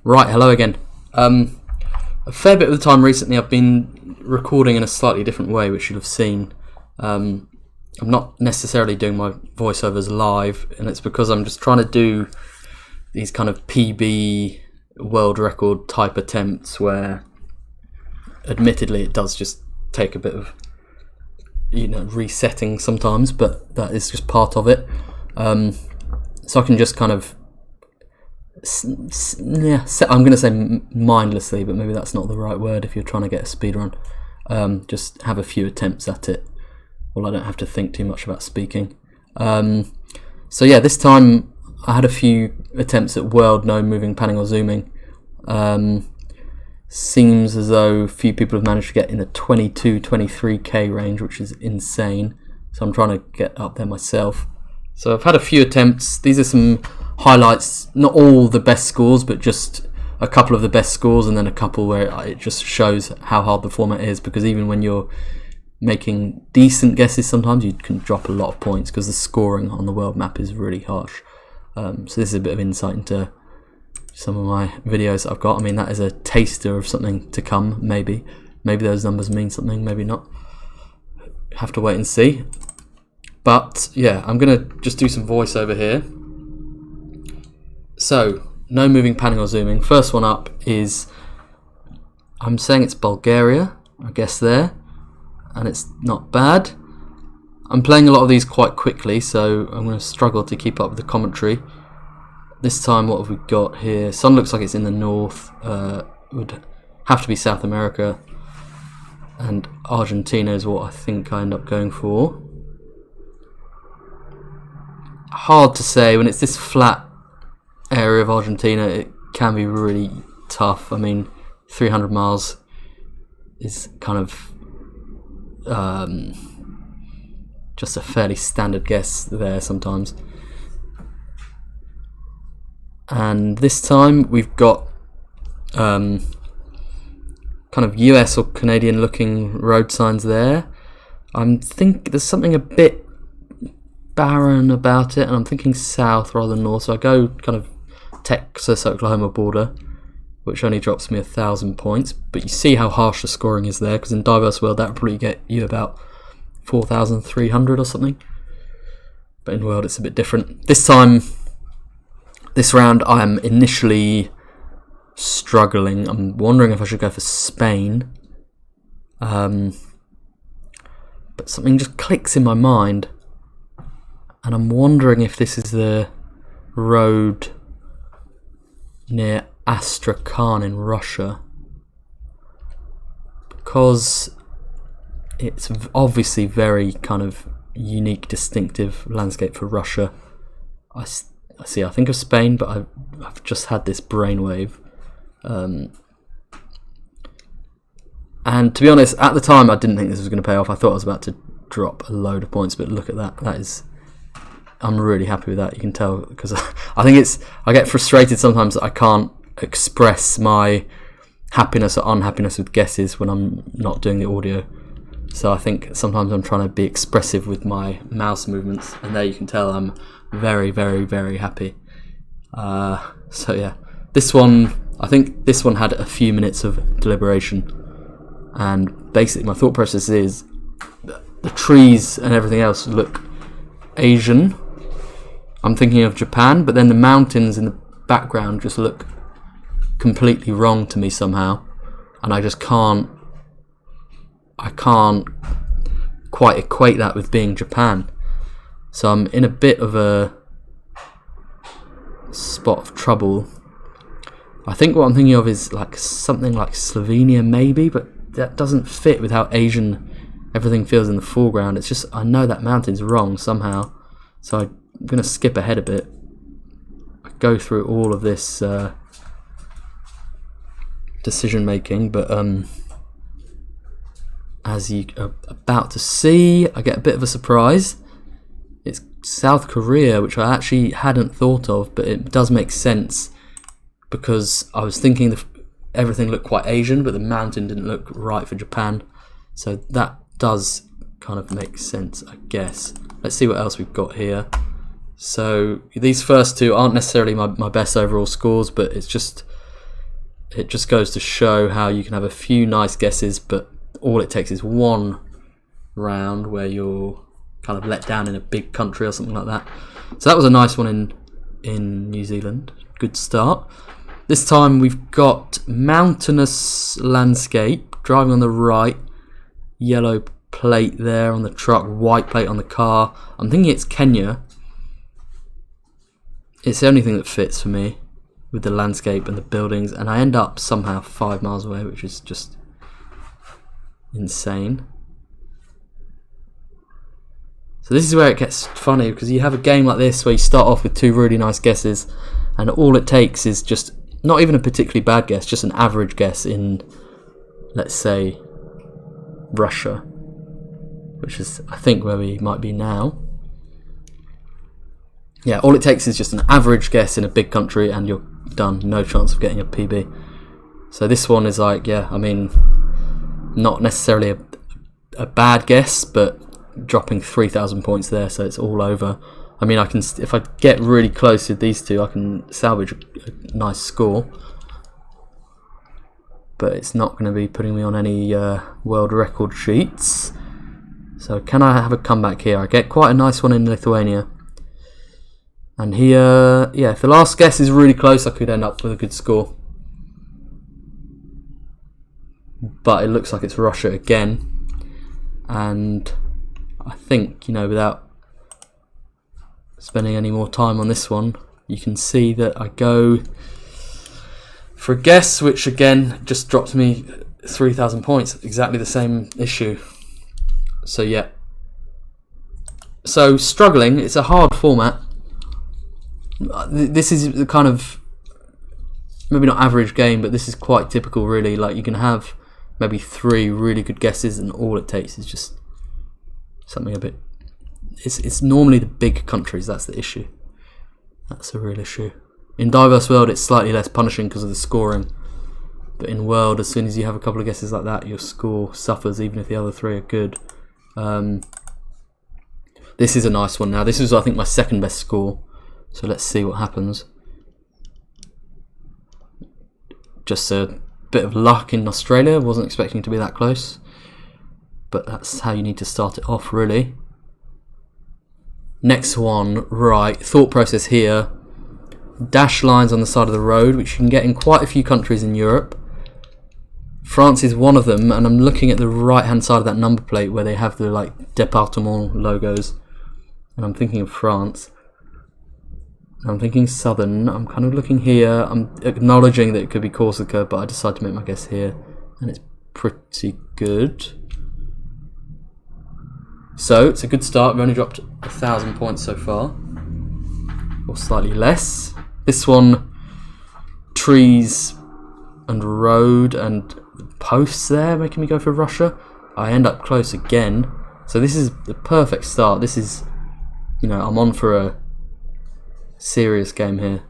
Right, hello again. A fair bit of the time recently I've been recording in a slightly different way, which you'll have seen. I'm not necessarily doing my voiceovers live, and it's because I'm just trying to do these kind of PB world record type attempts where admittedly it does just take a bit of resetting sometimes, but that is just part of it. So I can just kind of I'm going to say mindlessly, but maybe that's not the right word if you're trying to get a speed run. Just have a few attempts at it. Well, I don't have to think too much about speaking. So yeah, this time I had a few attempts at world no moving, panning or zooming. Seems as though few people have managed to get in the 22-23k range, which is insane. So I'm trying to get up there myself. So I've had a few attempts. These are some highlights, not all the best scores, but just a couple of the best scores, and then a couple where it just shows how hard the format is, because even when you're making decent guesses, sometimes you can drop a lot of points because the scoring on the world map is really harsh. So this is a bit of insight into some of my videos that I've got. I mean, that is a taster of something to come, maybe. Maybe those numbers mean something, maybe not. Have to wait and see. But yeah, I'm going to just do some voiceover here. So, no moving, panning or zooming. First one up is, I'm saying it's Bulgaria, I guess there, and it's not bad. I'm playing a lot of these quite quickly, so I'm going to struggle to keep up with the commentary. This time, what have we got here? Sun looks like it's in the north. It would have to be South America, and Argentina is what I think I end up going for. Hard to say when it's this flat area of Argentina. It can be really tough. I mean, 300 miles is kind of just a fairly standard guess there sometimes. And this time we've got kind of US or Canadian looking road signs there. I think there's something a bit barren about it, and I'm thinking south rather than north, so I go kind of Texas Oklahoma border, which only drops me 1,000 points, but you see how harsh the scoring is there, because in Diverse World that would probably get you about 4,300 or something, but in World it's a bit different. This round I am initially struggling. I'm wondering if I should go for Spain, but something just clicks in my mind, and I'm wondering if this is the road near Astrakhan in Russia, because it's obviously very kind of unique, distinctive landscape for Russia. I think of Spain, but I've just had this brainwave. And to be honest, at the time I didn't think this was going to pay off. I thought I was about to drop a load of points, but look at that. I'm really happy with that. You can tell, because I get frustrated sometimes that I can't express my happiness or unhappiness with guesses when I'm not doing the audio. So I think sometimes I'm trying to be expressive with my mouse movements, and there you can tell I'm very, very, very happy. So yeah, I think this one had a few minutes of deliberation, and basically my thought process is the trees and everything else look Asian. I'm thinking of Japan, but then the mountains in the background just look completely wrong to me somehow, and I just can't quite equate that with being Japan. So I'm in a bit of a spot of trouble. I think what I'm thinking of is like something like Slovenia maybe, but that doesn't fit with how Asian everything feels in the foreground. It's just, I know that mountain's wrong somehow, so I'm going to skip ahead a bit. I go through all of this decision making, but as you are about to see, I get a bit of a surprise. It's South Korea, which I actually hadn't thought of, but it does make sense, because I was thinking everything looked quite Asian, but the mountain didn't look right for Japan, so that does kind of make sense, I guess. Let's see what else we've got here. So these first two aren't necessarily my best overall scores, but it's just it just goes to show how you can have a few nice guesses, but all it takes is one round where you're kind of let down in a big country or something like that. So that was a nice one in New Zealand. Good start. This time we've got mountainous landscape, driving on the right, yellow plate there on the truck, white plate on the car. I'm thinking it's Kenya. It's the only thing that fits for me with the landscape and the buildings, and I end up somehow 5 miles away, which is just insane. So this is where it gets funny, because you have a game like this where you start off with 2 really nice guesses, and all it takes is just not even a particularly bad guess, just an average guess in, let's say, Russia, which is I think where we might be now. Yeah, all it takes is just an average guess in a big country and you're done. No chance of getting a PB. So this one is like, yeah, I mean, not necessarily a bad guess, but dropping 3,000 points there, so it's all over. I mean, I can, if I get really close with these two, I can salvage a nice score. But it's not going to be putting me on any world record sheets. So can I have a comeback here? I get quite a nice one in Lithuania. And here, yeah, if the last guess is really close, I could end up with a good score. But it looks like it's Russia again. And I think, you know, without spending any more time on this one, you can see that I go for a guess, which again just dropped me 3,000 points. Exactly the same issue. So yeah. So struggling. It's a hard format. This is the kind of, maybe not average game, but this is quite typical really. Like you can have maybe 3 really good guesses and all it takes is just something a bit, it's normally the big countries, that's the issue. That's a real issue. In Diverse World it's slightly less punishing because of the scoring, but in World, as soon as you have a couple of guesses like that, your score suffers even if the other 3 are good. This is a nice one now. This is, I think, my second best score. So let's see what happens. Just a bit of luck in Australia. Wasn't expecting to be that close. But that's how you need to start it off, really. Next one, right. Thought process here. Dash lines on the side of the road, which you can get in quite a few countries in Europe. France is one of them, and I'm looking at the right-hand side of that number plate where they have the like département logos. And I'm thinking of France. I'm thinking southern. I'm kind of looking here. I'm acknowledging that it could be Corsica, but I decided to make my guess here, and it's pretty good. So it's a good start. We've only dropped 1,000 points so far, or slightly less. This one, trees and road and posts there, making me go for Russia. I end up close again. So this is the perfect start. This is, you know, I'm on for a serious game here.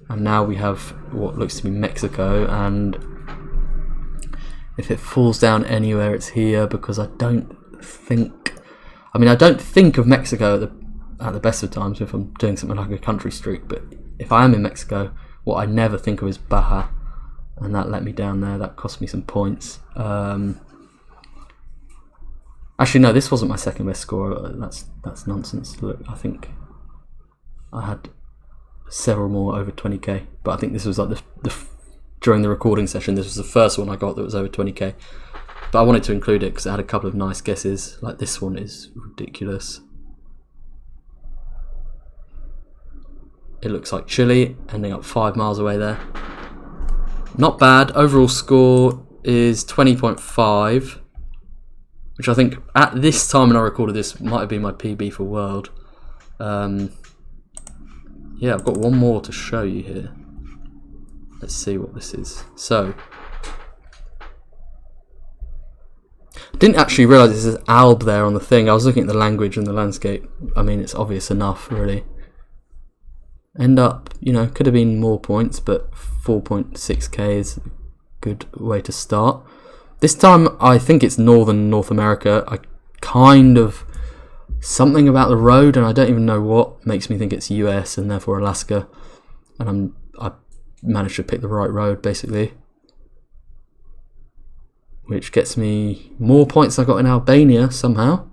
And now we have what looks to be Mexico, and if it falls down anywhere it's here, because I don't think of Mexico at the best of times if I'm doing something like a country streak, but if I am in Mexico, what I never think of is Baja, and that let me down there. That cost me some points. Actually no, this wasn't my second best score. That's nonsense. Look, I think I had several more over 20k, but I think this was like during the recording session, this was the first one I got that was over 20k. But I wanted to include it because it had a couple of nice guesses. Like this one is ridiculous. It looks like Chile, ending up 5 miles away there. Not bad. Overall score is 20.5, which I think at this time when I recorded this might have been my PB for World. Yeah, I've got one more to show you here. Let's see what this is. So, I didn't actually realise this is Alb there on the thing. I was looking at the language and the landscape. I mean, it's obvious enough, really. End up, you know, could have been more points, but 4.6k is a good way to start. This time, I think it's northern North America. I kind of, something about the road, and I don't even know what, makes me think it's US and therefore Alaska. And I managed to pick the right road basically, which gets me more points than I got in Albania somehow.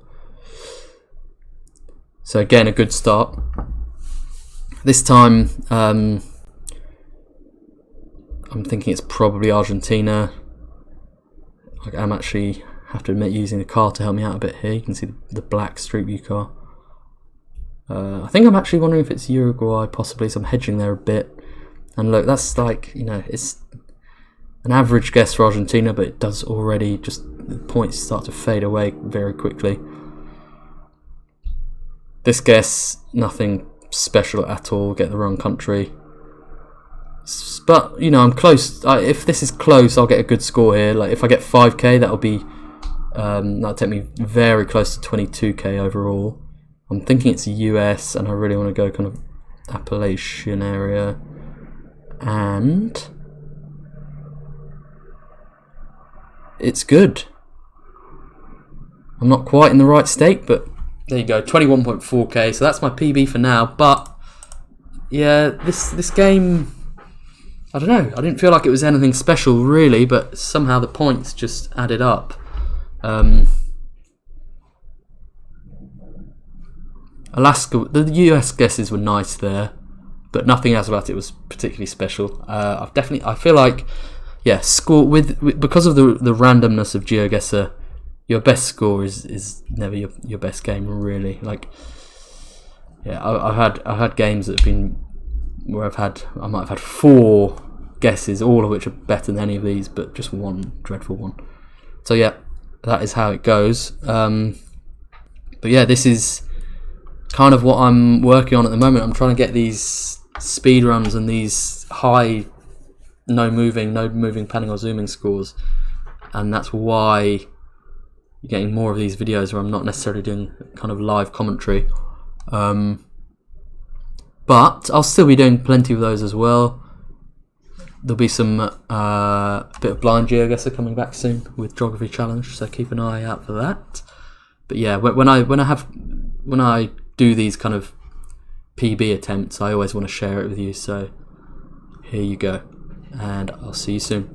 So again, a good start. This time I'm thinking it's probably Argentina. I'm actually, have to admit, using the car to help me out a bit here. You can see the black Street View car. I think I'm actually wondering if it's Uruguay possibly, so I'm hedging there a bit. And look, that's like, you know, it's an average guess for Argentina, but it does already just, the points start to fade away very quickly. This guess, nothing special at all, get the wrong country. But, you know, I'm close. If this is close, I'll get a good score here. Like, if I get 5k, that'll take me very close to 22k overall. I'm thinking it's US, and I really want to go kind of Appalachian area. And it's good. I'm not quite in the right state, but there you go, 21.4k. So that's my PB for now. But yeah, this game, I don't know. I didn't feel like it was anything special really, but somehow the points just added up. Alaska, the US guesses were nice there, but nothing else about it was particularly special. I feel like, yeah, score because of the randomness of Geoguessr, your best score is never your best game really. Like, yeah, I've had games that have been where I might have had 4 guesses, all of which are better than any of these, but just one dreadful one. So yeah, that is how it goes. But yeah, this is kind of what I'm working on at the moment. I'm trying to get these speed runs and these high no moving, panning or zooming scores, and that's why you're getting more of these videos where I'm not necessarily doing kind of live commentary. But I'll still be doing plenty of those as well. There'll be some bit of blind Geoguessr coming back soon with Geography Challenge, so keep an eye out for that. But yeah, when I do these kind of PB attempts, I always want to share it with you. So here you go, and I'll see you soon.